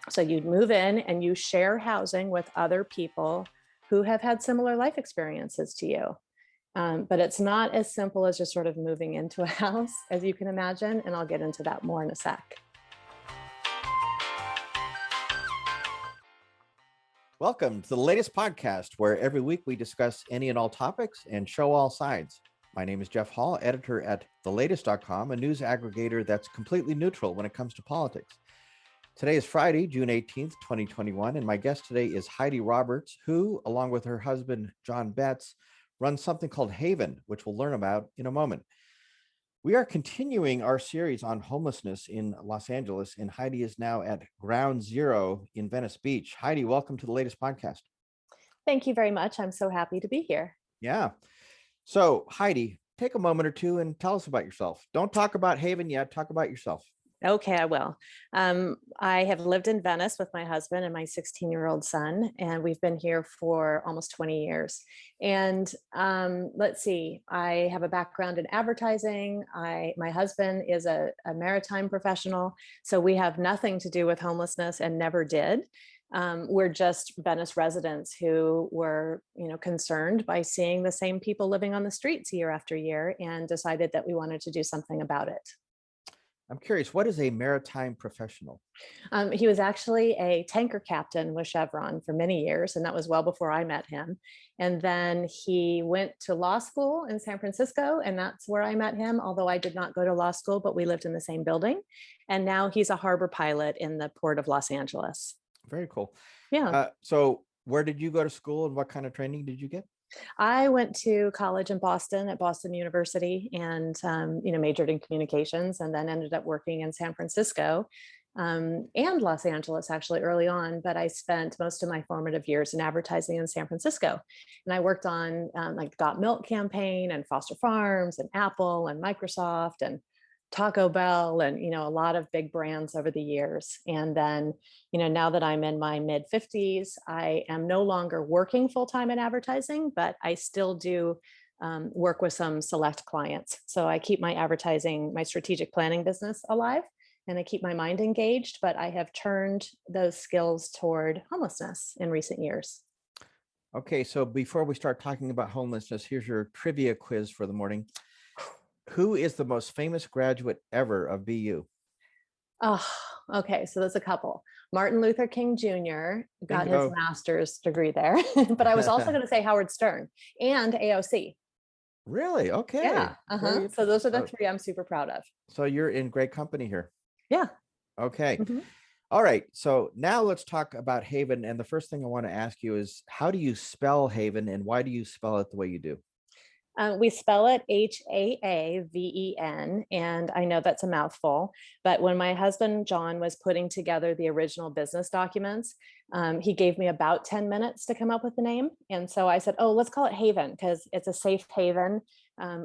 So you'd move in and you share housing with other people who have had similar life experiences to you. But it's not as simple as just sort of moving into a house, as you can imagine. And I'll get into that more in a sec. Welcome to the latest podcast, where every week we discuss any and all topics and show all sides. My name is Jeff Hall, editor at thelatest.com, a news aggregator that's completely neutral when it comes to politics. Today is Friday, June 18th, 2021, and my guest today is Heidi Roberts, who, along with her husband, John Betts, runs something called Haven, which we'll learn about in a moment. We are continuing our series on homelessness in Los Angeles, and Heidi is now at Ground Zero in Venice Beach. Heidi, welcome to the latest podcast. Thank you very much. I'm so happy to be here. Yeah. So, Heidi, take a moment or two and tell us about yourself. Don't talk about Haven yet. Talk about yourself. Okay, I will. I have lived in Venice with my husband and my 16-year-old son, and we've been here for almost 20 years. And let's see, I have a background in advertising. My husband is a maritime professional, so we have nothing to do with homelessness and never did. We're just Venice residents who were, concerned by seeing the same people living on the streets year after year and decided that we wanted to do something about it. I'm curious, what is a maritime professional? He was actually a tanker captain with Chevron for many years, and that was well before I met him. And then he went to law school in San Francisco, and that's where I met him, although I did not go to law school, but we lived in the same building. And now he's a harbor pilot in the port of Los Angeles. Very cool. Yeah. So where did you go to school and what kind of training did you get? I went to college in Boston at Boston University and, majored in communications, and then ended up working in San Francisco and Los Angeles actually early on. But I spent most of my formative years in advertising in San Francisco. And I worked on like Got Milk campaign and Foster Farms and Apple and Microsoft and Taco Bell and, a lot of big brands over the years. And then, now that I'm in my mid 50s, I am no longer working full time in advertising, but I still do work with some select clients. So I keep my advertising, my strategic planning business alive, and I keep my mind engaged, but I have turned those skills toward homelessness in recent years. Okay, so before we start talking about homelessness, here's your trivia quiz for the morning. Who is the most famous graduate ever of BU? Oh, okay. So there's a couple. Martin Luther King Jr. got his master's degree there, but I was also going to say Howard Stern and AOC. Really? Okay. Yeah. So those are the three I'm super proud of. So you're in great company here. Yeah. Okay. Mm-hmm. All right. So now let's talk about Haven. And the first thing I want to ask you is, how do you spell Haven and why do you spell it the way you do? We spell it Haaven, and I know that's a mouthful, but when my husband, John, was putting together the original business documents, he gave me about 10 minutes to come up with the name. And so I said, let's call it Haven because it's a safe haven,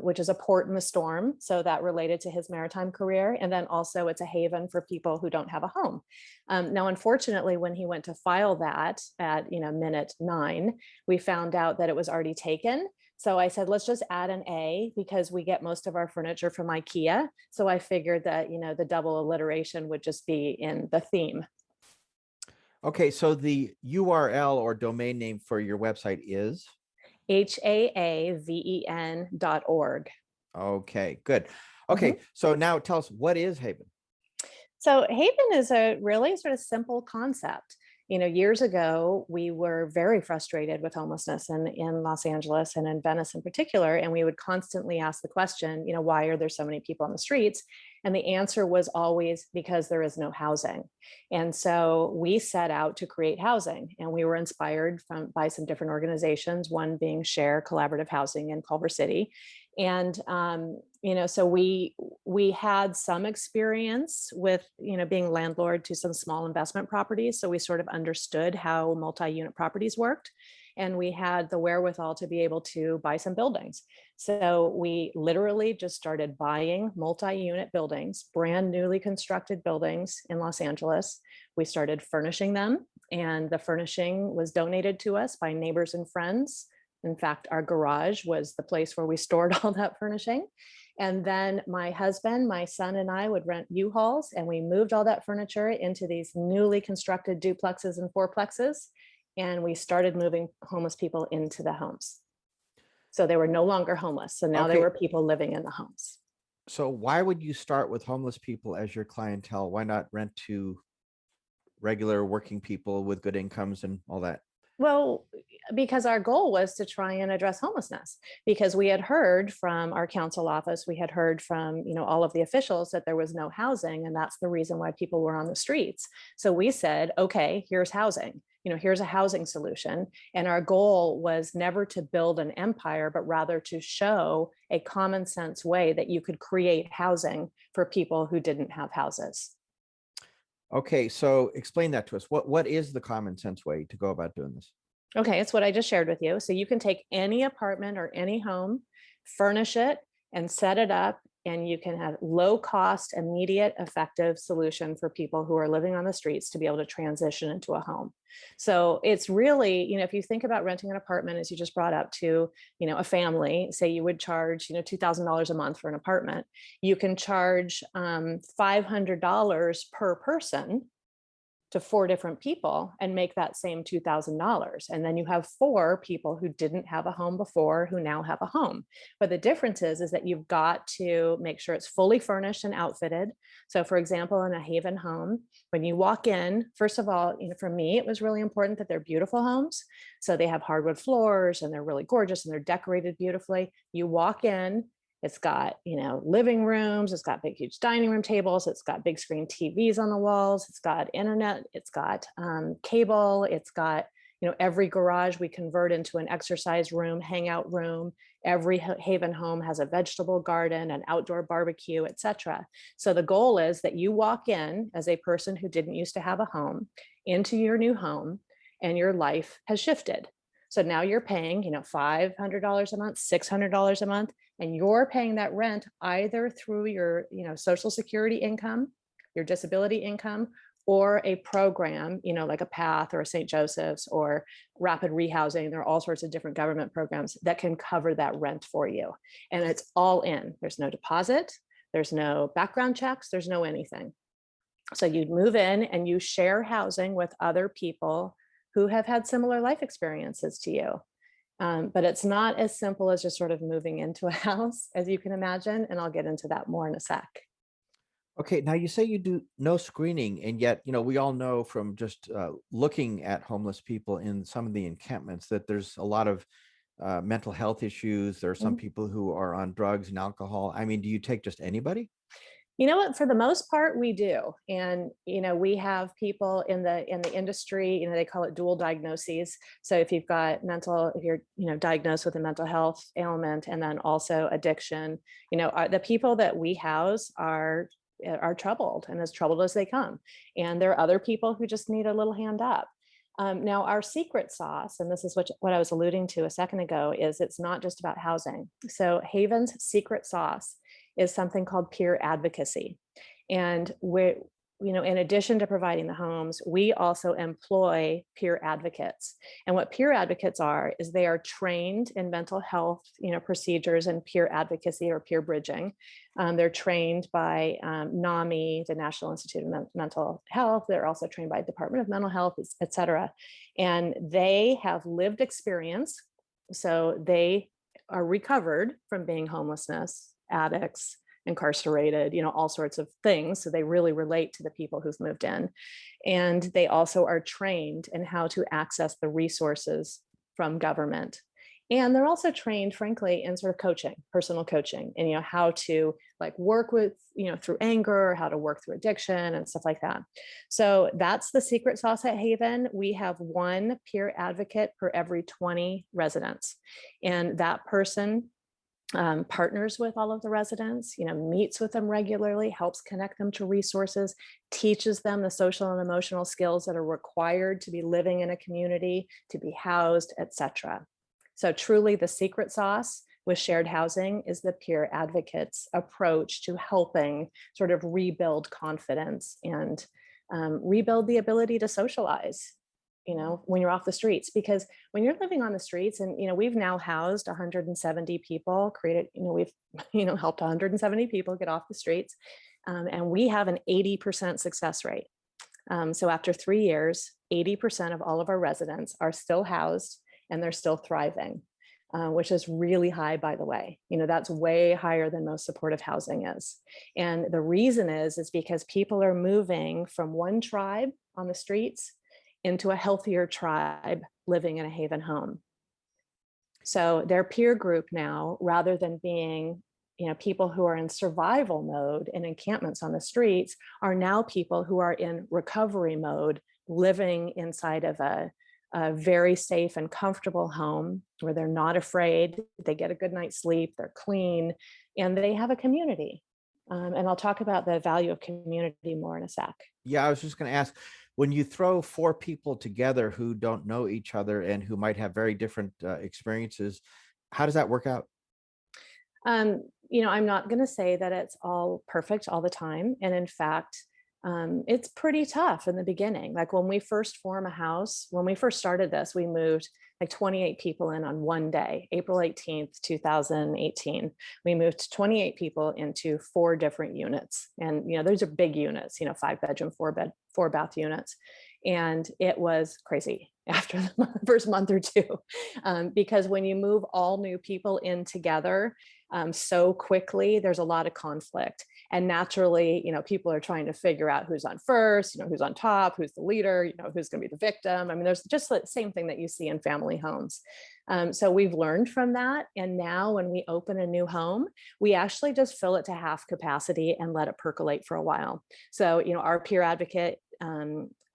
which is a port in the storm. So that related to his maritime career. And then also it's a haven for people who don't have a home. Now, unfortunately, when he went to file that at, minute 9, we found out that it was already taken. So I said, let's just add an A because we get most of our furniture from IKEA. So I figured that, the double alliteration would just be in the theme. Okay, so the URL or domain name for your website is? Haaven.org. Okay, good. Okay, So now tell us, what is Haven? So Haven is a really sort of simple concept. Years ago, we were very frustrated with homelessness in Los Angeles and in Venice in particular. And we would constantly ask the question, why are there so many people on the streets? And the answer was always because there is no housing. And so we set out to create housing, and we were inspired by some different organizations, one being Share Collaborative Housing in Culver City. And, so we had some experience with, being landlord to some small investment properties. So we sort of understood how multi-unit properties worked. And we had the wherewithal to be able to buy some buildings. So we literally just started buying multi-unit buildings, brand newly constructed buildings in Los Angeles. We started furnishing them, and the furnishing was donated to us by neighbors and friends. In fact, our garage was the place where we stored all that furnishing. And then my husband, my son, and I would rent U-Hauls, and we moved all that furniture into these newly constructed duplexes and fourplexes. And we started moving homeless people into the homes. So they were no longer homeless. So now there Okay. were people living in the homes. So why would you start with homeless people as your clientele? Why not rent to regular working people with good incomes and all that? Well, because our goal was to try and address homelessness, because we had heard from our council office, we had heard from, all of the officials that there was no housing, and that's the reason why people were on the streets. So we said, okay, here's housing. Here's a housing solution. And our goal was never to build an empire, but rather to show a common sense way that you could create housing for people who didn't have houses. Okay, so explain that to us. What is the common sense way to go about doing this? Okay, it's what I just shared with you. So you can take any apartment or any home, furnish it, and set it up, and you can have low cost, immediate, effective solution for people who are living on the streets to be able to transition into a home. So it's really, if you think about renting an apartment, as you just brought up, to, a family, say you would charge, $2,000 a month for an apartment, you can charge $500 per person to 4 different people and make that same $2,000. And then you have 4 people who didn't have a home before who now have a home. But the difference is that you've got to make sure it's fully furnished and outfitted. So for example, in a Haven home, when you walk in, first of all, for me, it was really important that they're beautiful homes. So they have hardwood floors and they're really gorgeous and they're decorated beautifully. You walk in, it's got, living rooms, it's got big, huge dining room tables, it's got big screen TVs on the walls, it's got internet, it's got cable, it's got, every garage we convert into an exercise room, hangout room. Every Haven home has a vegetable garden, an outdoor barbecue, etc. So the goal is that you walk in as a person who didn't used to have a home into your new home, and your life has shifted. So now you're paying, $500 a month, $600 a month, and you're paying that rent either through your, Social Security income, your disability income, or a program, like a PATH or a St. Joseph's or rapid rehousing. There are all sorts of different government programs that can cover that rent for you. And it's all in. There's no deposit, there's no background checks, there's no anything. So you'd move in and you share housing with other people who have had similar life experiences to you. But it's not as simple as just sort of moving into a house, as you can imagine. And I'll get into that more in a sec. Okay, now you say you do no screening, and yet, we all know from just looking at homeless people in some of the encampments that there's a lot of mental health issues. There are some Mhm. people who are on drugs and alcohol. I mean, do you take just anybody? You know what? For the most part, we do, and we have people in the industry. They call it dual diagnoses. So if you've got if you're diagnosed with a mental health ailment and then also addiction, the people that we house are troubled and as troubled as they come, and there are other people who just need a little hand up. Now, our secret sauce, and this is what I was alluding to a second ago, is it's not just about housing. So Haven's secret sauce is something called peer advocacy. And in addition to providing the homes, we also employ peer advocates. And what peer advocates are is they are trained in mental health, procedures and peer advocacy or peer bridging. They're trained by NAMI, the National Institute of Mental Health. They're also trained by Department of Mental Health, et cetera. And they have lived experience. So they are recovered from being homelessness, addicts, incarcerated, all sorts of things. So they really relate to the people who've moved in. And they also are trained in how to access the resources from government. And they're also trained, frankly, in sort of coaching, personal coaching, and how to work with, through anger, how to work through addiction and stuff like that. So that's the secret sauce at Haven. We have one peer advocate per every 20 residents. And that person partners with all of the residents, meets with them regularly, helps connect them to resources, teaches them the social and emotional skills that are required to be living in a community, to be housed, etc. So truly the secret sauce with shared housing is the peer advocates approach to helping sort of rebuild confidence and rebuild the ability to socialize. when you're off the streets, because when you're living on the streets, and we've now housed 170 people, created, we've helped 170 people get off the streets, and we have an 80% success rate. So after 3 years, 80% of all of our residents are still housed and they're still thriving, which is really high, by the way. That's way higher than most supportive housing is. And the reason is because people are moving from one tribe on the streets into a healthier tribe living in a Haven home. So their peer group now, rather than being people who are in survival mode in encampments on the streets, are now people who are in recovery mode, living inside of a very safe and comfortable home where they're not afraid, they get a good night's sleep, they're clean, and they have a community. And I'll talk about the value of community more in a sec. Yeah, I was just going to ask, when you throw four people together who don't know each other and who might have very different experiences, how does that work out? I'm not going to say that it's all perfect all the time. And in fact, it's pretty tough in the beginning. Like when we first form a house, when we first started this, we moved like 28 people in on one day, April 18th, 2018. We moved 28 people into 4 different units. And, those are big units, 5-bedroom, 4-bath units. And it was crazy after the first month or two, because when you move all new people in together so quickly, there's a lot of conflict. And naturally, people are trying to figure out who's on first, who's on top, who's the leader, who's going to be the victim. I mean, there's just the same thing that you see in family homes. So we've learned from that. And now when we open a new home, we actually just fill it to half capacity and let it percolate for a while. So, our peer advocate,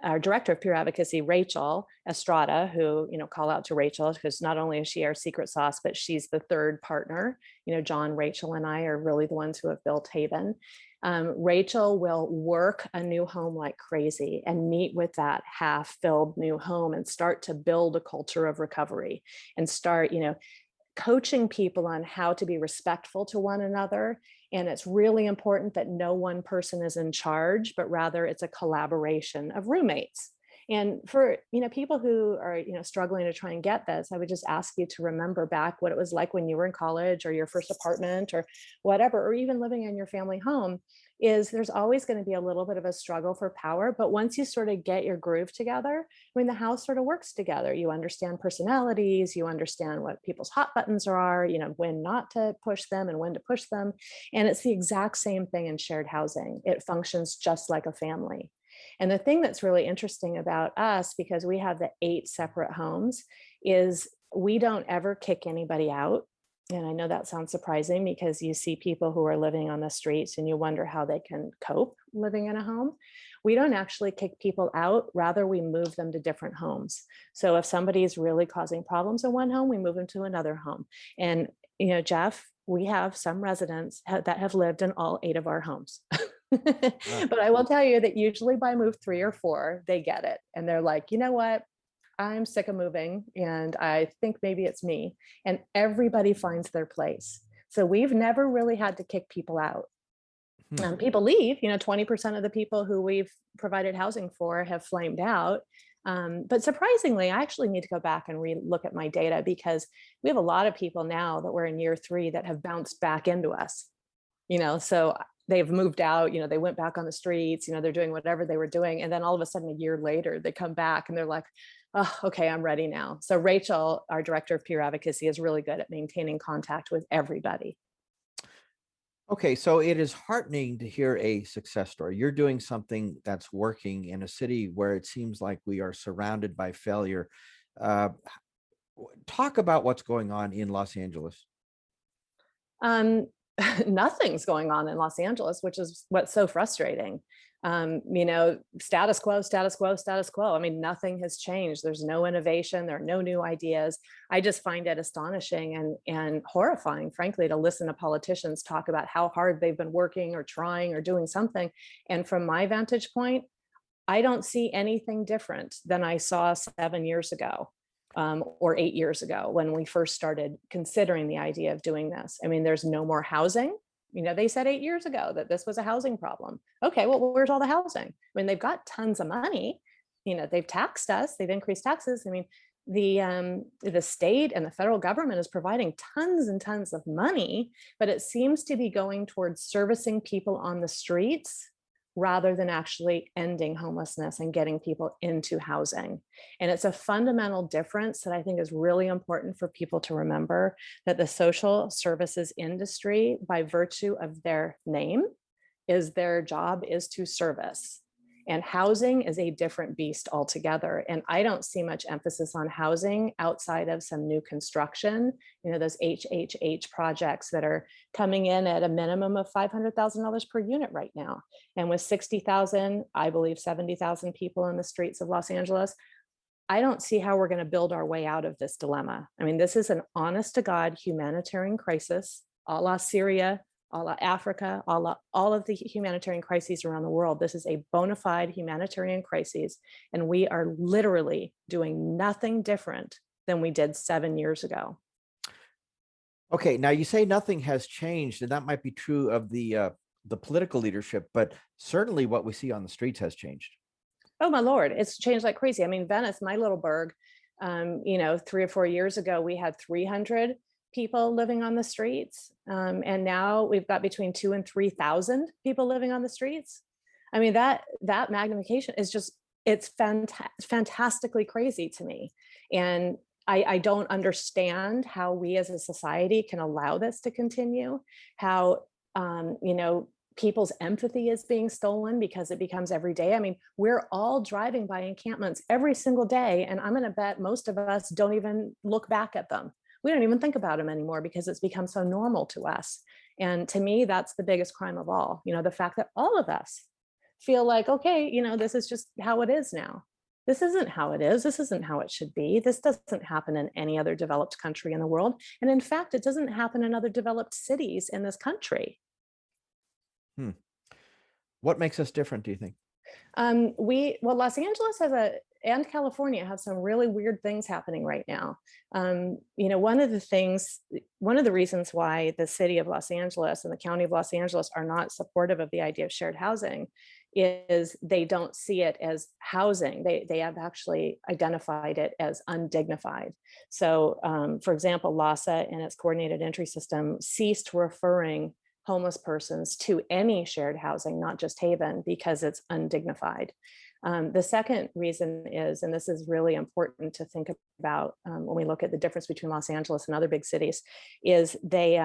our director of peer advocacy, Rachel Estrada, who, call out to Rachel, because not only is she our secret sauce, but she's the third partner. John, Rachel, and I are really the ones who have built Haven. Rachel will work a new home like crazy and meet with that half-filled new home and start to build a culture of recovery and start, coaching people on how to be respectful to one another. And it's really important that no one person is in charge, but rather it's a collaboration of roommates. And for people who are struggling to try and get this, I would just ask you to remember back what it was like when you were in college or your first apartment or whatever, or even living in your family home. Is there's always going to be a little bit of a struggle for power, but once you sort of get your groove together, the house sort of works together. You understand personalities, you understand what people's hot buttons are, when not to push them and when to push them. And it's the exact same thing in shared housing. It functions just like a family. And the thing that's really interesting about us, because we have the 8 separate homes, is we don't ever kick anybody out. And I know that sounds surprising because you see people who are living on the streets and you wonder how they can cope living in a home. We don't actually kick people out. Rather, we move them to different homes. So if somebody is really causing problems in one home, we move them to another home. And, Jeff, we have some residents that have lived in all 8 of our homes. But I will tell you that usually by move 3 or 4, they get it. And they're like, you know what? I'm sick of moving and I think maybe it's me. And everybody finds their place. So we've never really had to kick people out. People leave, 20% of the people who we've provided housing for have flamed out. But surprisingly, I actually need to go back and look at my data, because we have a lot of people now that were in year 3 that have bounced back into us, so they've moved out, they went back on the streets, they're doing whatever they were doing. And then all of a sudden, a year later, they come back and they're like, oh, okay, I'm ready now. So Rachel, our director of peer advocacy, is really good at maintaining contact with everybody. Okay, so it is heartening to hear a success story. You're doing something that's working in a city where it seems like we are surrounded by failure. Uh, Talk about what's going on in Los Angeles. Nothing's going on in Los Angeles, which is what's so frustrating. Status quo, status quo, status quo. I mean, nothing has changed. There's no innovation. There are no new ideas. I just find it astonishing and horrifying, frankly, to listen to politicians talk about how hard they've been working or trying or doing something. And from my vantage point, I don't see anything different than I saw 7 years ago. Or 8 years ago when we first started considering the idea of doing this. I mean, there's no more housing. They said 8 years ago that this was a housing problem. Okay, well, where's all the housing? I mean, they've got tons of money. they've taxed us, they've increased taxes. I mean, the state and the federal government is providing tons and tons of money, but it seems to be going towards servicing people on the streets rather than actually ending homelessness and getting people into housing. And it's a fundamental difference that I think is really important for people to remember, that the social services industry, by virtue of their name, is their job is to service. And housing is a different beast altogether. And I don't see much emphasis on housing outside of some new construction, those HHH projects that are coming in at a minimum of $500,000 per unit right now. And with 60,000, I believe 70,000 people in the streets of Los Angeles, I don't see how we're going to build our way out of this dilemma. I mean, this is an honest to God humanitarian crisis, a la Syria, a la Africa, all of the humanitarian crises around the world. This is a bona fide humanitarian crisis, and we are literally doing nothing different than we did 7 years ago. Okay, now you say nothing has changed, and that might be true of the political leadership, but certainly what we see on the streets has changed. Oh my Lord, it's changed like crazy. I mean, Venice, my little burg, 3 or 4 years ago, we had 300 people living on the streets. And now we've got between 2,000 and 3,000 people living on the streets. I mean, that magnification is just, it's fantastically crazy to me. And I don't understand how we as a society can allow this to continue, how, people's empathy is being stolen because it becomes every day. I mean, we're all driving by encampments every single day, and I'm going to bet most of us don't even look back at them. We don't even think about them anymore because it's become so normal to us. And to me, that's the biggest crime of all, the fact that all of us feel like, okay, this is just how it is now. This isn't how it is. This isn't how it should be. This doesn't happen in any other developed country in the world. And in fact, it doesn't happen in other developed cities in this country. What makes us different, do you think? Los Angeles and California have some really weird things happening right now. One of the reasons why the city of Los Angeles and the county of Los Angeles are not supportive of the idea of shared housing is they don't see it as housing. They have actually identified it as undignified. So, for example, LAHSA and its coordinated entry system ceased referring homeless persons to any shared housing, not just Haven, because it's undignified. The second reason is, and this is really important to think about when we look at the difference between Los Angeles and other big cities, is they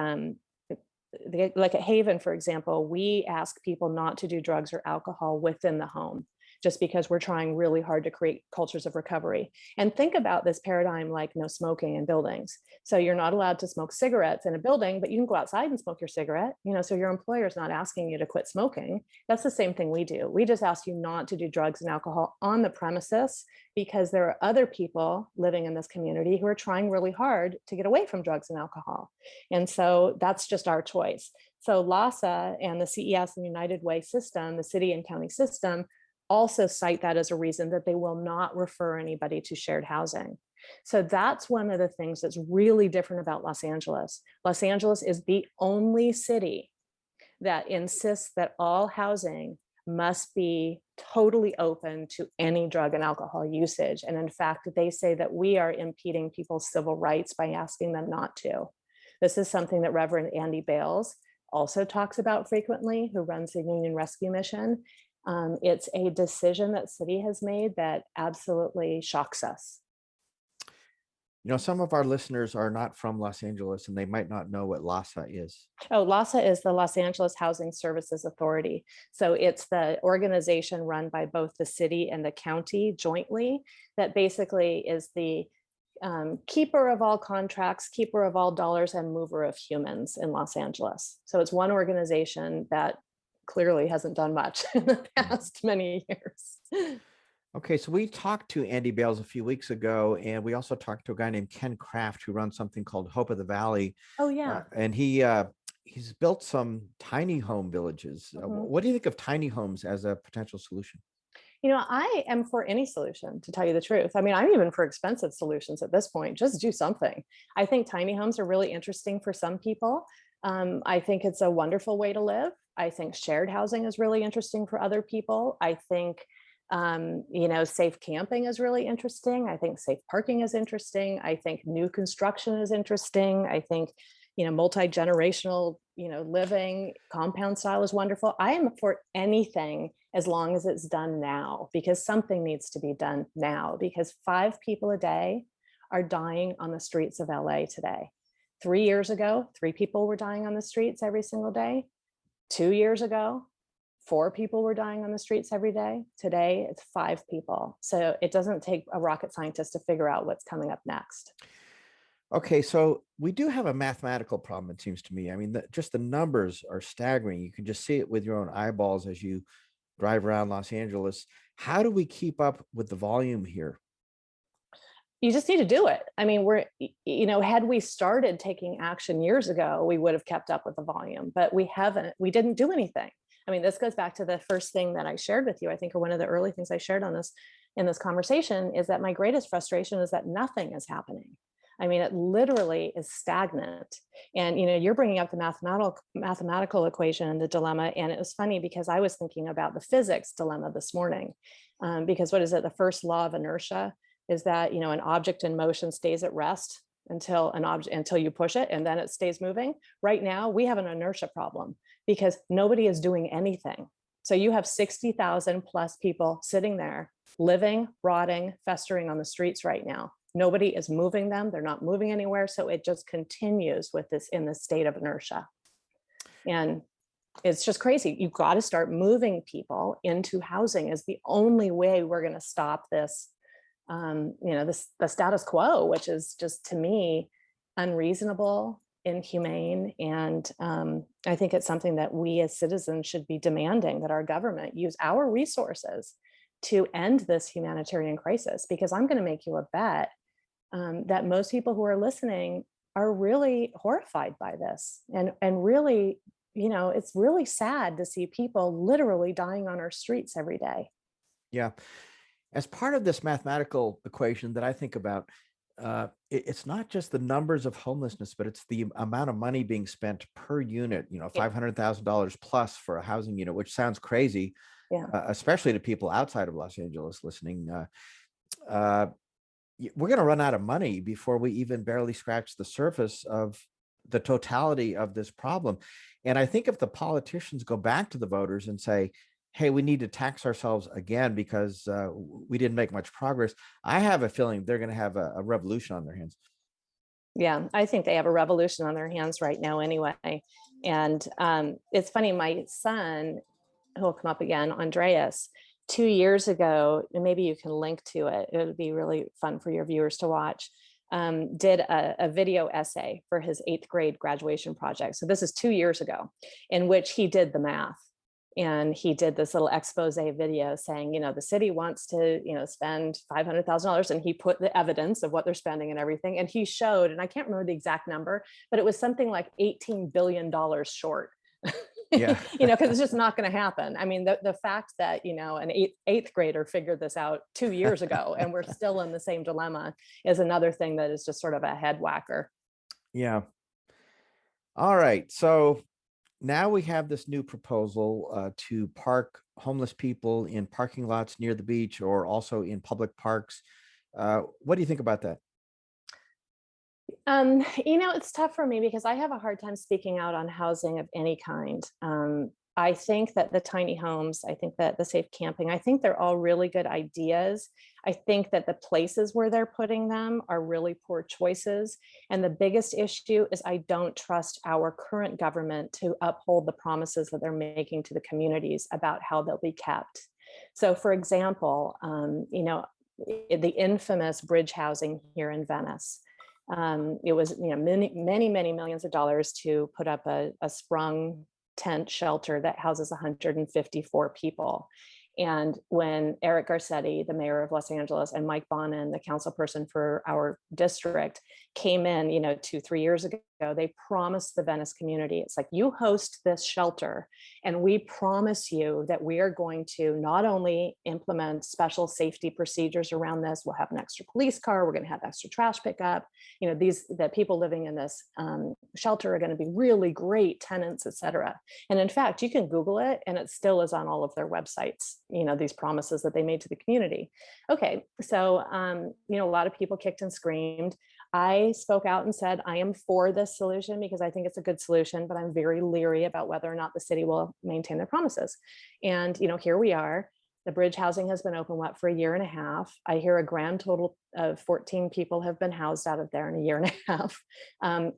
like at Haven, for example, we ask people not to do drugs or alcohol within the home, just because we're trying really hard to create cultures of recovery. And think about this paradigm like no smoking in buildings. So you're not allowed to smoke cigarettes in a building, but you can go outside and smoke your cigarette, so your employer is not asking you to quit smoking. That's the same thing we do. We just ask you not to do drugs and alcohol on the premises because there are other people living in this community who are trying really hard to get away from drugs and alcohol. And so that's just our choice. So LAHSA and the CES and United Way system, the city and county system, also cite that as a reason that they will not refer anybody to shared housing. So that's one of the things that's really different about Los Angeles. Los Angeles is the only city that insists that all housing must be totally open to any drug and alcohol usage. And in fact, they say that we are impeding people's civil rights by asking them not to. This is something that Reverend Andy Bales also talks about frequently, who runs the Union Rescue Mission. It's a decision that city has made that absolutely shocks us. Some of our listeners are not from Los Angeles and they might not know what LAHSA is. Oh, LAHSA is the Los Angeles Housing Services Authority. So it's the organization run by both the city and the county jointly that basically is the keeper of all contracts, keeper of all dollars, and mover of humans in Los Angeles. So it's one organization that clearly hasn't done much in the past many years. Okay, so we talked to Andy Bales a few weeks ago, and we also talked to a guy named Ken Kraft who runs something called Hope of the Valley. Oh, yeah. And he's built some tiny home villages. What do you think of tiny homes as a potential solution? I am for any solution, to tell you the truth. I mean, I'm even for expensive solutions at this point. Just do something. I think tiny homes are really interesting for some people. I think it's a wonderful way to live. I think shared housing is really interesting for other people. I think Safe camping is really interesting. I think safe parking is interesting. I think new construction is interesting. I think, multi-generational, living compound style is wonderful. I am for anything as long as it's done now, because something needs to be done now, because 5 people a day are dying on the streets of LA today. 3 years ago, 3 people were dying on the streets every single day. 2 years ago, 4 people were dying on the streets every day. Today, it's 5 people. So it doesn't take a rocket scientist to figure out what's coming up next. Okay, so we do have a mathematical problem, it seems to me. I mean, just the numbers are staggering. You can just see it with your own eyeballs as you drive around Los Angeles. How do we keep up with the volume here? You just need to do it. I mean, had we started taking action years ago, we would have kept up with the volume, but we haven't. We didn't do anything. I mean, this goes back to the first thing that I shared with you, I think, or one of the early things I shared in this conversation, is that my greatest frustration is that nothing is happening. I mean, it literally is stagnant. And you're bringing up the mathematical equation and the dilemma. And it was funny because I was thinking about the physics dilemma this morning. Because what is it? The first law of inertia is that an object in motion stays at rest until you push it, and then it stays moving. Right now, we have an inertia problem because nobody is doing anything. So you have 60,000 plus people sitting there, living, rotting, festering on the streets right now. Nobody is moving them. They're not moving anywhere. So it just continues with this in the state of inertia. And it's just crazy. You've got to start moving people into housing is the only way we're going to stop this, the status quo, which is just, to me, unreasonable, inhumane. And I think it's something that we as citizens should be demanding, that our government use our resources to end this humanitarian crisis. Because I'm going to make you a bet that most people who are listening are really horrified by this, and really, it's really sad to see people literally dying on our streets every day. Yeah. As part of this mathematical equation that I think about, it's not just the numbers of homelessness, but it's the amount of money being spent per unit, $500,000 plus for a housing unit, which sounds crazy, Yeah. Especially to people outside of Los Angeles listening. We're going to run out of money before we even barely scratch the surface of the totality of this problem. And I think if the politicians go back to the voters and say, hey, we need to tax ourselves again because we didn't make much progress, I have a feeling they're going to have a revolution on their hands. Yeah, I think they have a revolution on their hands right now anyway. And it's funny, my son, who will come up again, Andreas, 2 years ago, and maybe you can link to it, it would be really fun for your viewers to watch, did a video essay for his 8th grade graduation project. So this is 2 years ago, in which he did the math. And he did this little expose video saying, the city wants to, spend $500,000. And he put the evidence of what they're spending and everything. And he showed, and I can't remember the exact number, but it was something like $18 billion short. Yeah. Because it's just not going to happen. I mean, the fact that, an eighth grader figured this out 2 years ago, and we're still in the same dilemma, is another thing that is just sort of a head whacker. Yeah. All right. So now we have this new proposal to park homeless people in parking lots near the beach or also in public parks. What do you think about that? It's tough for me because I have a hard time speaking out on housing of any kind. I think that the tiny homes, I think that the safe camping, I think they're all really good ideas. I think that the places where they're putting them are really poor choices. And the biggest issue is I don't trust our current government to uphold the promises that they're making to the communities about how they'll be kept. So for example, the infamous bridge housing here in Venice. It was, many millions of dollars to put up a sprung tent shelter that houses 154 people. And when Eric Garcetti, the mayor of Los Angeles, and Mike Bonin, the council person for our district, came in, 2-3 years ago, they promised the Venice community, it's like, you host this shelter, and we promise you that we are going to not only implement special safety procedures around this, we'll have an extra police car, we're going to have extra trash pickup, the people living in this shelter are going to be really great tenants, et cetera. And in fact, you can Google it, and it still is on all of their websites. these promises that they made to the community. Okay, so a lot of people kicked and screamed. I spoke out and said, I am for this solution because I think it's a good solution, but I'm very leery about whether or not the city will maintain their promises. And, here we are. The bridge housing has been open, for a year and a half. I hear a grand total of 14 people have been housed out of there in a year and a half.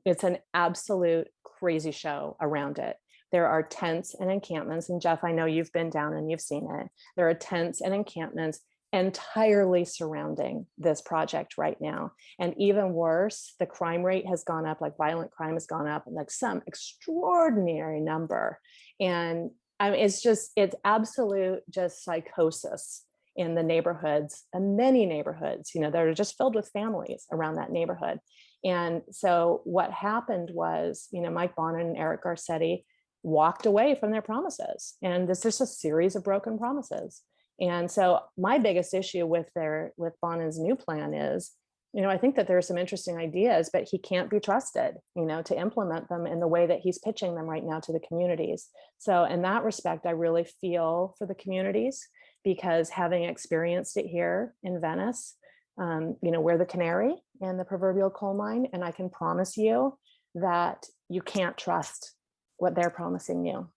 It's an absolute crazy show around it. There are tents and encampments. And Jeff, I know you've been down and you've seen it. There are tents and encampments entirely surrounding this project right now. And even worse, the crime rate has gone up, like violent crime has gone up, and like some extraordinary number. And it's absolute just psychosis in the neighborhoods, and many neighborhoods, that are just filled with families around that neighborhood. And so what happened was, Mike Bonin and Eric Garcetti walked away from their promises. And there's just a series of broken promises. And so my biggest issue with Bonin's new plan is, I think that there are some interesting ideas, but he can't be trusted, to implement them in the way that he's pitching them right now to the communities. So in that respect, I really feel for the communities, because having experienced it here in Venice, we're the canary in the proverbial coal mine. And I can promise you that you can't trust what they're promising you.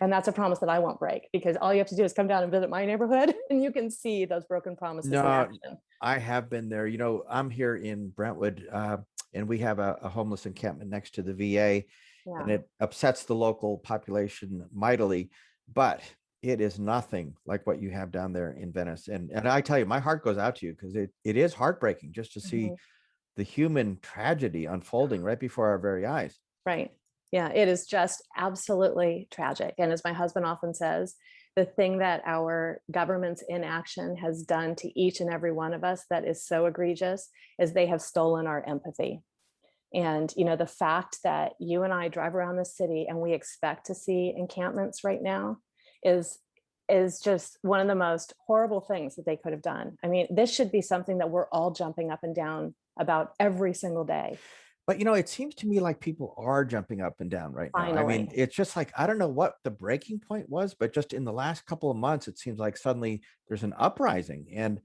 And that's a promise that I won't break, because all you have to do is come down and visit my neighborhood and you can see those broken promises in action. I have been there. I'm here in Brentwood, and we have a homeless encampment next to the VA, and it upsets the local population mightily, but it is nothing like what you have down there in Venice. And I tell you, my heart goes out to you, because it is heartbreaking just to see the human tragedy unfolding right before our very eyes. Right. Yeah, it is just absolutely tragic. And as my husband often says, the thing that our government's inaction has done to each and every one of us that is so egregious is they have stolen our empathy. And, the fact that you and I drive around the city and we expect to see encampments right now is just one of the most horrible things that they could have done. I mean, this should be something that we're all jumping up and down about every single day. But, it seems to me like people are jumping up and down right now. Finally. I mean, it's just like, I don't know what the breaking point was, but just in the last couple of months, it seems like suddenly there's an uprising, and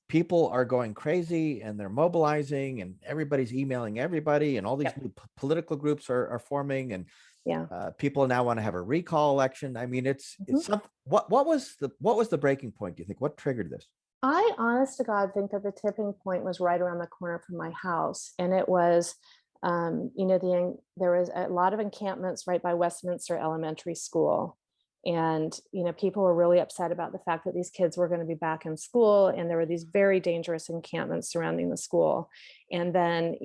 people are going crazy and they're mobilizing, and everybody's emailing everybody, and all these new political groups are forming, and people now want to have a recall election. I mean, it's something. What was the breaking point, do you think? What triggered this? I, honest to God, think that the tipping point was right around the corner from my house. And it was, there was a lot of encampments right by Westminster Elementary School. And, people were really upset about the fact that these kids were going to be back in school. And there were these very dangerous encampments surrounding the school. And then,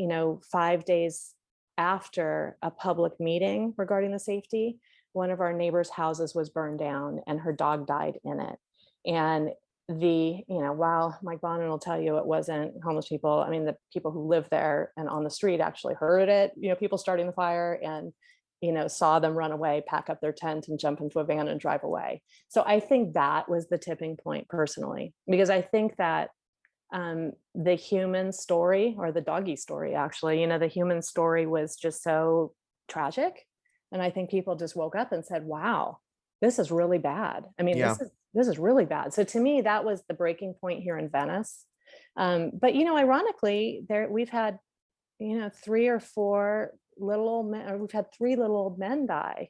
5 days after a public meeting regarding the safety, one of our neighbors' houses was burned down and her dog died in it. And while Mike Bonin will tell you it wasn't homeless people, I mean, the people who live there and on the street actually heard it, people starting the fire, and, saw them run away, pack up their tent and jump into a van and drive away. So I think that was the tipping point personally, because I think that the human story, or the doggy story, actually, the human story was just so tragic. And I think people just woke up and said, wow, this is really bad. I mean, this is really bad. So to me, that was the breaking point here in Venice. But, ironically, we've had, 3 or 4 little old men, or we've had 3 little old men die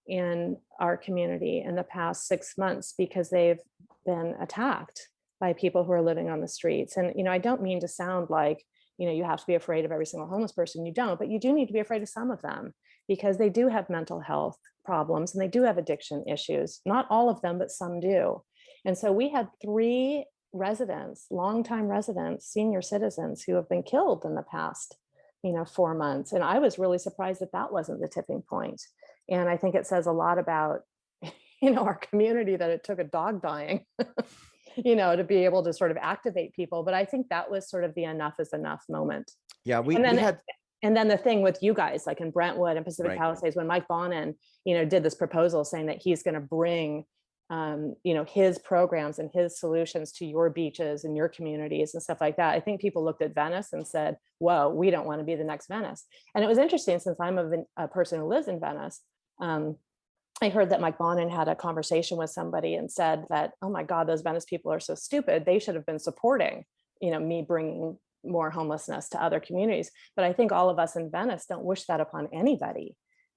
in our community in the past 6 months because they've been attacked by people who are living on the streets. And, I don't mean to sound like, you have to be afraid of every single homeless person. You don't, but you do need to be afraid of some of them, because they do have mental health problems and they do have addiction issues. Not all of them, but some do. And so we had 3 residents, longtime residents, senior citizens, who have been killed in the past, 4 months. And I was really surprised that that wasn't the tipping point. And I think it says a lot about, our community, that it took a dog dying, to be able to sort of activate people. But I think that was sort of the enough is enough moment. Yeah, and then the thing with you guys, like in Brentwood and Pacific Palisades, when Mike Bonin, did this proposal saying that he's going to bring, his programs and his solutions to your beaches and your communities and stuff like that, I think people looked at Venice and said, whoa, we don't want to be the next Venice. And it was interesting, since I'm a person who lives in Venice. I heard that Mike Bonin had a conversation with somebody and said that, oh my God, those Venice people are so stupid. They should have been supporting, me bringing more homelessness to other communities. But I think all of us in Venice don't wish that upon anybody.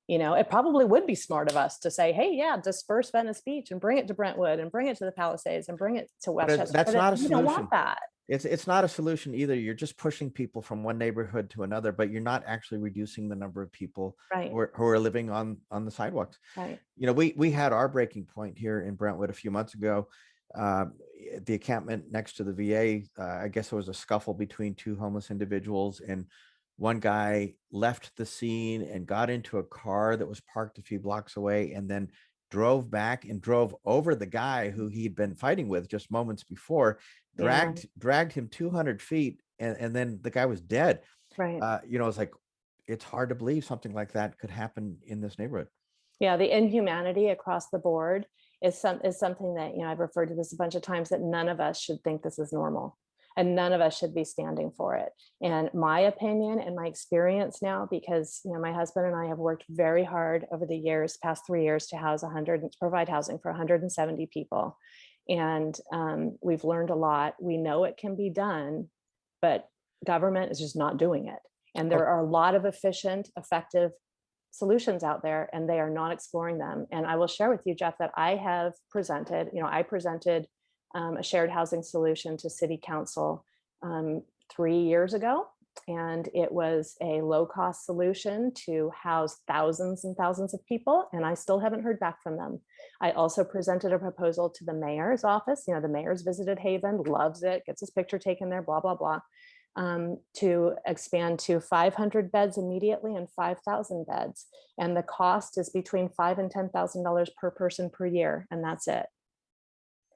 It probably would be smart of us to say, hey, yeah, disperse Venice Beach and bring it to Brentwood and bring it to the Palisades and bring it to But Westchester. that's But not a we don't want solution. that. It's not a solution either. You're just pushing people from one neighborhood to another, but you're not actually reducing the number of people Right. who are living on the sidewalks. Right. We had our breaking point here in Brentwood a few months ago. The encampment next to the VA, I guess it was a scuffle between two homeless individuals, and one guy left the scene and got into a car that was parked a few blocks away, and then drove back and drove over the guy who he'd been fighting with just moments before, Yeah. dragged him 200 feet, and then the guy was dead. Right. It's like, it's hard to believe something like that could happen in this neighborhood. Yeah, the inhumanity across the board is something that, I've referred to this a bunch of times, that none of us should think this is normal, and none of us should be standing for it. And my opinion and my experience now, because my husband and I have worked very hard over the years, past 3 years, to provide housing for 170 people, and we've learned a lot. We know it can be done, but government is just not doing it. And Oh, there are a lot of efficient, effective solutions out there, and they are not exploring them. And I will share with you, Jeff, that I presented a shared housing solution to City Council 3 years ago. And it was a low cost solution to house thousands and thousands of people. And I still haven't heard back from them. I also presented a proposal to the mayor's office. The mayor's visited Haven, loves it, gets his picture taken there, blah, blah, blah. To expand to 500 beds immediately and 5,000 beds. And the cost is between $5,000 and $10,000 per person per year. And that's it.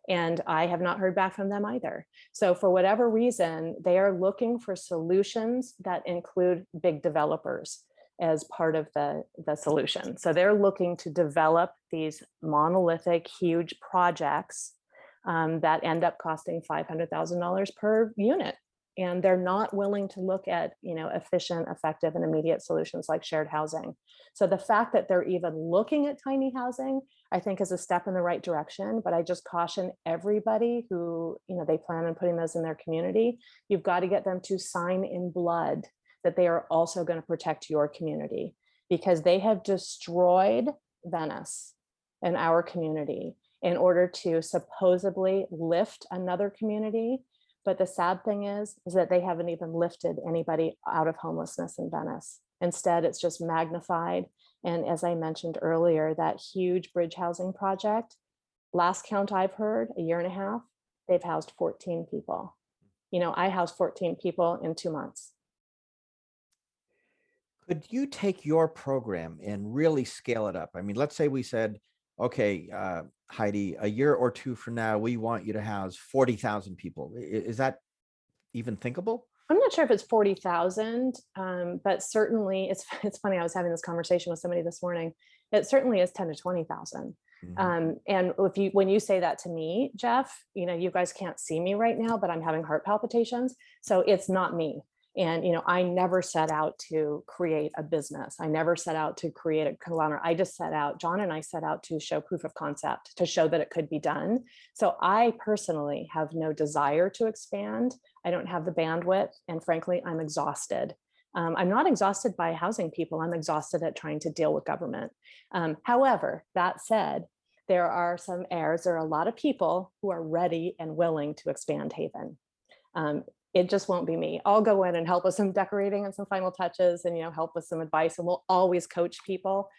And I have not heard back from them either. So for whatever reason, they are looking for solutions that include big developers as part of the solution. So they're looking to develop these monolithic, huge projects that end up costing $500,000 per unit. And they're not willing to look at, efficient, effective, and immediate solutions like shared housing. So the fact that they're even looking at tiny housing, I think, is a step in the right direction. But I just caution everybody who, they plan on putting those in their community, you've got to get them to sign in blood that they are also going to protect your community, because they have destroyed Venice and our community in order to supposedly lift another community. But the sad thing is that they haven't even lifted anybody out of homelessness in Venice. Instead, it's just magnified. And as I mentioned earlier, that huge bridge housing project, last count I've heard, a year and a half, they've housed 14 people. I housed 14 people in 2 months. could you take your program and really scale it up? I mean, let's say we said, okay, Heidi, a year or two from now, we want you to house 40,000 people. Is that even thinkable? I'm not sure if it's 40,000, but certainly it's funny. I was having this conversation with somebody this morning. It certainly is 10 to 20,000. Mhm. And when you say that to me, Jeff, you guys can't see me right now, but I'm having heart palpitations. So it's not me. And, I never set out to create a business. I never set out to create a conglomerate. John and I set out to show proof of concept, to show that it could be done. So I personally have no desire to expand. I don't have the bandwidth. And frankly, I'm exhausted. I'm not exhausted by housing people. I'm exhausted at trying to deal with government. However, that said, there are some heirs. There are a lot of people who are ready and willing to expand Haven. It just won't be me. I'll go in and help with some decorating and some final touches, and help with some advice, and we'll always coach people.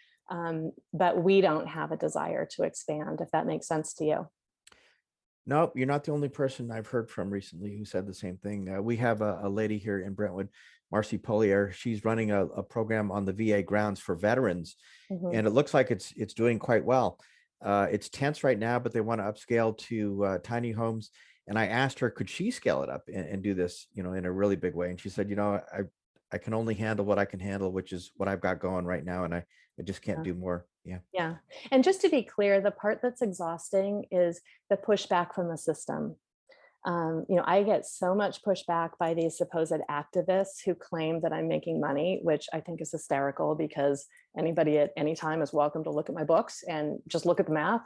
But we don't have a desire to expand, if that makes sense to you. No, you're not the only person I've heard from recently who said the same thing. We have a lady here in Brentwood, Marcy Polier. She's running a program on the VA grounds for veterans, Mhm. and it looks like it's doing quite well. It's tents right now, but they want to upscale to tiny homes. And I asked her, could she scale it up and do this, in a really big way? And she said, I can only handle what I can handle, which is what I've got going right now, and I just can't Yeah. do more. Yeah. Yeah. And just to be clear, the part that's exhausting is the pushback from the system. I get so much pushback by these supposed activists who claim that I'm making money, which I think is hysterical, because anybody at any time is welcome to look at my books and just look at the math.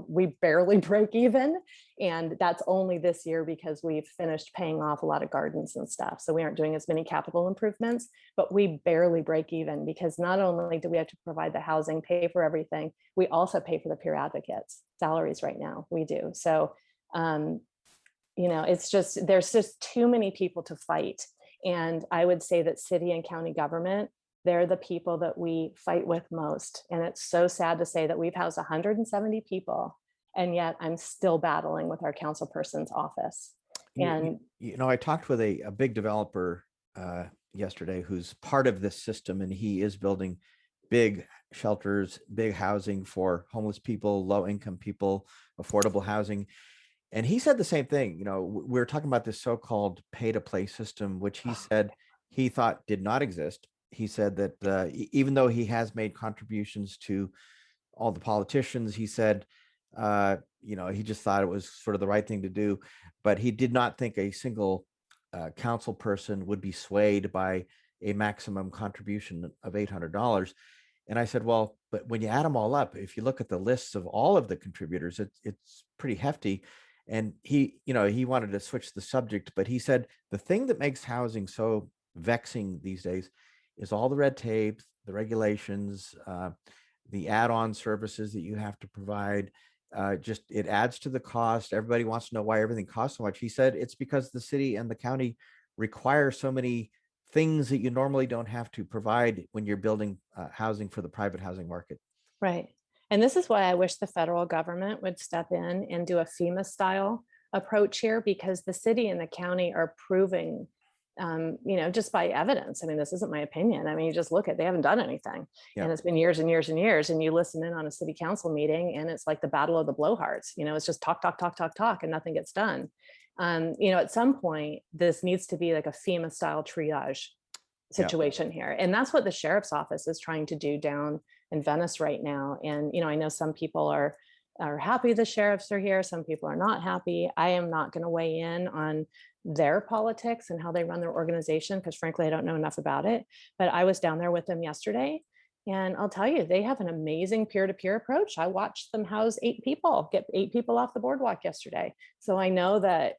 We barely break even. And that's only this year because we've finished paying off a lot of gardens and stuff. So we aren't doing as many capital improvements, but we barely break even, because not only do we have to provide the housing, pay for everything, we also pay for the peer advocates' salaries right now. We do. So, it's just, there's just too many people to fight. And I would say that city and county government, they're the people that we fight with most. And it's so sad to say that we've housed 170 people, and yet I'm still battling with our council person's office. And I talked with a big developer yesterday who's part of this system, and he is building big shelters, big housing for homeless people, low income people, affordable housing. And he said the same thing. We were talking about this so-called pay-to-play system, which he said he thought did not exist. He said that even though he has made contributions to all the politicians, he said, he just thought it was sort of the right thing to do. But he did not think a single council person would be swayed by a maximum contribution of $800. And I said, well, but when you add them all up, if you look at the lists of all of the contributors, it's pretty hefty. And he wanted to switch the subject, but he said the thing that makes housing so vexing these days is all the red tape, the regulations, the add-on services that you have to provide. Just it adds to the cost. Everybody wants to know why everything costs so much. He said it's because the city and the county require so many things that you normally don't have to provide when you're building housing for the private housing market. right. And this is why I wish the federal government would step in and do a FEMA style approach here, because the city and the county are proving, just by evidence. I mean, this isn't my opinion. I mean, you just look at, they haven't done anything. Yeah. And it's been years and years and years. And you listen in on a city council meeting and it's like the battle of the blowhards. It's just talk, talk, talk, talk, talk, and nothing gets done. At some point, this needs to be like a FEMA style triage situation here. And that's what the sheriff's office is trying to do down in Venice right now. And, I know some people are happy the sheriffs are here. Some people are not happy. I am not going to weigh in on their politics and how they run their organization, because frankly, I don't know enough about it. But I was down there with them yesterday. And I'll tell you, they have an amazing peer-to-peer approach. I watched them house 8 people, get 8 people off the boardwalk yesterday. So I know that,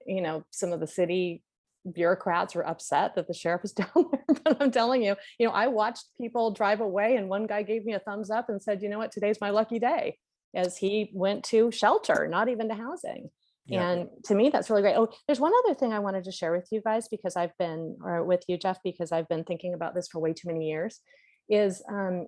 some of the city bureaucrats were upset that the sheriff was down there. But I'm telling you, I watched people drive away, and one guy gave me a thumbs up and said, you know what, today's my lucky day, as he went to shelter, not even to housing. Yeah. And to me, that's really great. Oh, there's one other thing I wanted to share with you guys, because or with you, Jeff, because I've been thinking about this for way too many years, is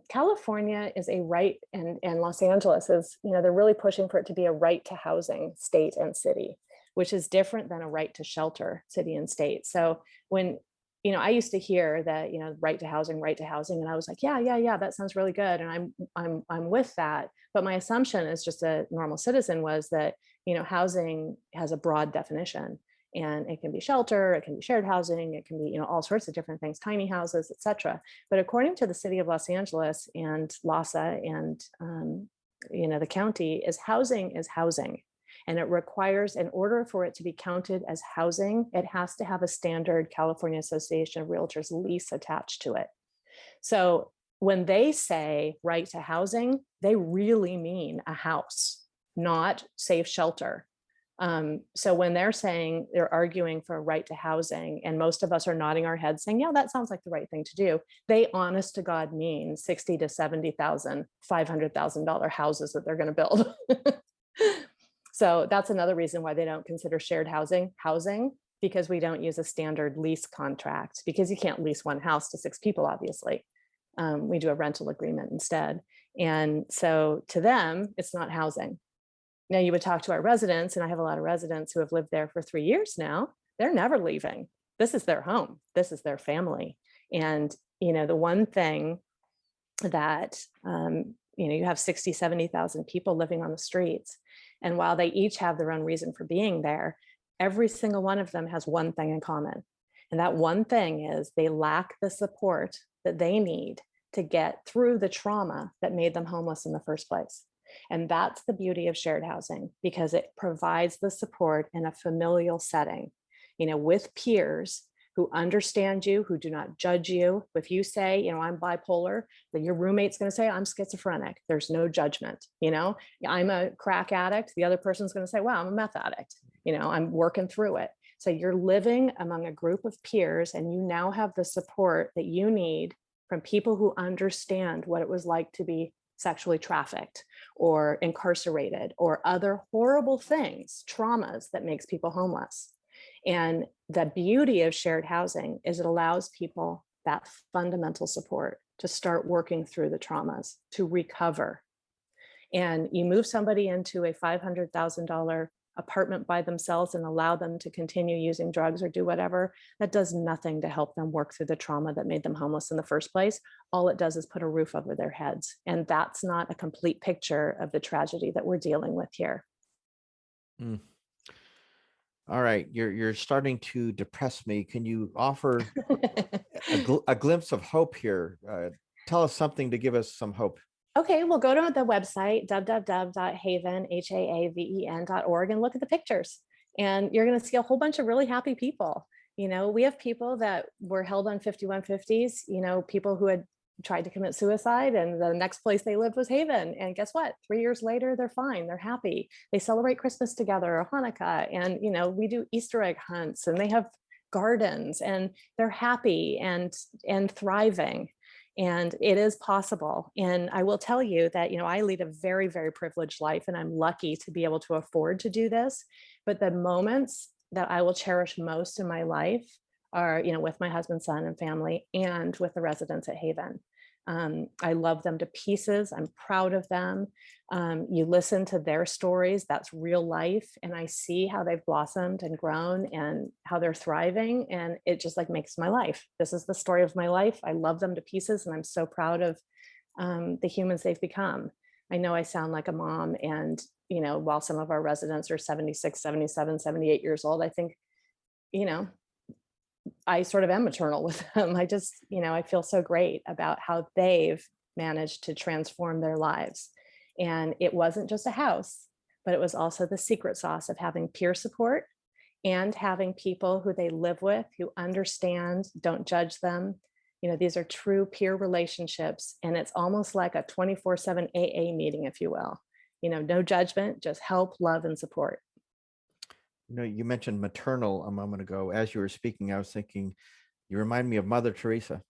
California is a right, and Los Angeles is, they're really pushing for it to be a right to housing state and city, which is different than a right to shelter city and state. So when, I used to hear that, right to housing, and I was like, yeah, that sounds really good. And I'm with that. But my assumption as just a normal citizen was that, housing has a broad definition, and it can be shelter, it can be shared housing, it can be, all sorts of different things, tiny houses, etc. But according to the city of Los Angeles and LASA and, the county, is housing. And it requires, in order for it to be counted as housing, it has to have a standard California Association of Realtors lease attached to it. So when they say right to housing, they really mean a house, not safe shelter. So when they're arguing for a right to housing, and most of us are nodding our heads saying, yeah, that sounds like the right thing to do, they honest to God mean $60,000 to $70,000, $500,000 houses that they're going to build. So that's another reason why they don't consider shared housing, because we don't use a standard lease contract, because you can't lease one house to 6 people, obviously. We do a rental agreement instead. And so to them, it's not housing. Now you would talk to our residents, and I have a lot of residents who have lived there for 3 years now. They're never leaving. This is their home. This is their family. And, the one thing that, you have 60, 70,000 people living on the streets. And while they each have their own reason for being there, every single one of them has one thing in common. And that one thing is they lack the support that they need to get through the trauma that made them homeless in the first place. And that's the beauty of shared housing, because it provides the support in a familial setting, with peers who understand you, who do not judge you. If you say, I'm bipolar, then your roommate's going to say, I'm schizophrenic. There's no judgment. I'm a crack addict. The other person's going to say, wow, I'm a meth addict. I'm working through it. So you're living among a group of peers, and you now have the support that you need from people who understand what it was like to be sexually trafficked or incarcerated or other horrible things, traumas that makes people homeless. And the beauty of shared housing is it allows people that fundamental support to start working through the traumas, to recover. And you move somebody into a $500,000 apartment by themselves and allow them to continue using drugs or do whatever, that does nothing to help them work through the trauma that made them homeless in the first place. All it does is put a roof over their heads. And that's not a complete picture of the tragedy that we're dealing with here. Mm. All right, you're starting to depress me. Can you offer a glimpse of hope here? Tell us something to give us some hope. Okay, well, go to the website, www.haven.org, and look at the pictures. And you're going to see a whole bunch of really happy people. We have people that were held on 5150s, people who had tried to commit suicide, and the next place they lived was Haven. And guess what? 3 years later, they're fine. They're happy. They celebrate Christmas together or Hanukkah. And, we do Easter egg hunts, and they have gardens, and they're happy and thriving. And it is possible. And I will tell you that, I lead a very, very privileged life, and I'm lucky to be able to afford to do this. But the moments that I will cherish most in my life are, with my husband, son, and family, and with the residents at Haven. I love them to pieces. I'm proud of them. You listen to their stories, that's real life. And I see how they've blossomed and grown and how they're thriving. And it just makes my life. This is the story of my life. I love them to pieces. And I'm so proud of the humans they've become. I know I sound like a mom, and, while some of our residents are 76, 77, 78 years old, I think, I sort of am maternal with them. I just, I feel so great about how they've managed to transform their lives. And it wasn't just a house, but it was also the secret sauce of having peer support and having people who they live with, who understand, don't judge them. These are true peer relationships. And it's almost like a 24/7 AA meeting, if you will. No judgment, just help, love, and support. You mentioned maternal a moment ago. As you were speaking, I was thinking, you remind me of Mother Teresa.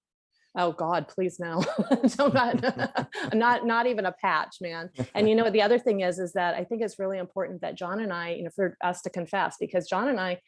Oh God, please no. Not even a patch, man. And the other thing is that I think it's really important that John and I, for us to confess, because John and I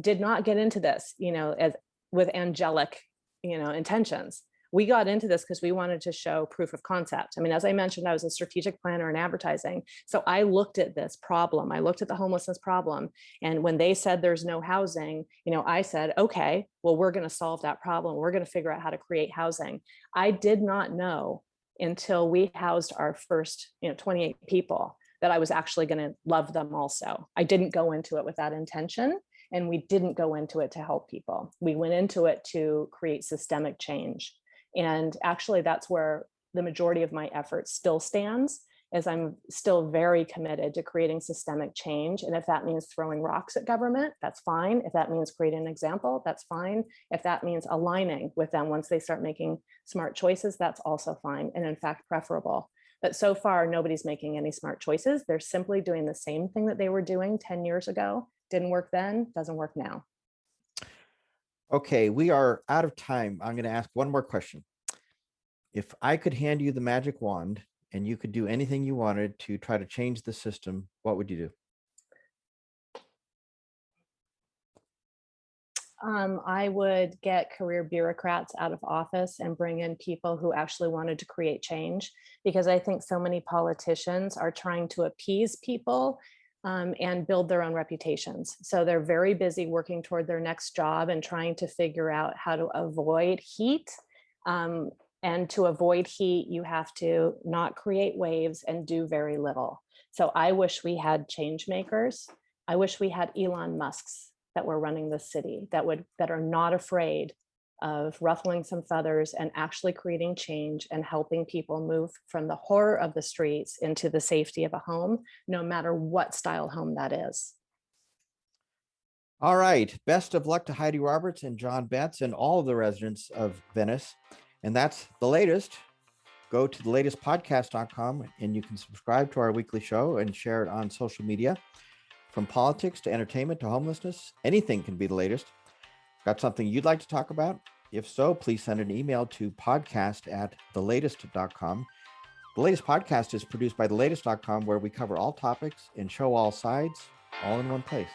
did not get into this, as with angelic, intentions. We got into this because we wanted to show proof of concept. I mean, as I mentioned, I was a strategic planner in advertising. So I looked at this problem. I looked at the homelessness problem. And when they said there's no housing, I said, okay, well, we're going to solve that problem. We're going to figure out how to create housing. I did not know until we housed our first, 28 people that I was actually going to love them also. I didn't go into it with that intention. And we didn't go into it to help people. We went into it to create systemic change. And actually, that's where the majority of my effort still stands, as I'm still very committed to creating systemic change. And if that means throwing rocks at government, that's fine. If that means creating an example, that's fine. If that means aligning with them once they start making smart choices, that's also fine. And in fact, preferable. But so far, nobody's making any smart choices. They're simply doing the same thing that they were doing 10 years ago. Didn't work then, doesn't work now. Okay, we are out of time. I'm going to ask one more question. If I could hand you the magic wand and you could do anything you wanted to try to change the system, what would you do? I would get career bureaucrats out of office and bring in people who actually wanted to create change, because I think so many politicians are trying to appease people and build their own reputations. So they're very busy working toward their next job and trying to figure out how to avoid heat. And to avoid heat, you have to not create waves and do very little. So I wish we had change makers. I wish we had Elon Musks that were running the city that are not afraid of ruffling some feathers and actually creating change and helping people move from the horror of the streets into the safety of a home, no matter what style home that is. All right. Best of luck to Heidi Roberts and John Betts and all of the residents of Venice. And that's the latest. Go to thelatestpodcast.com and you can subscribe to our weekly show and share it on social media. From politics to entertainment to homelessness, anything can be the latest. Got something you'd like to talk about? If so, please send an email to podcast@thelatest.com. The Latest Podcast is produced by thelatest.com, where we cover all topics and show all sides, all in one place.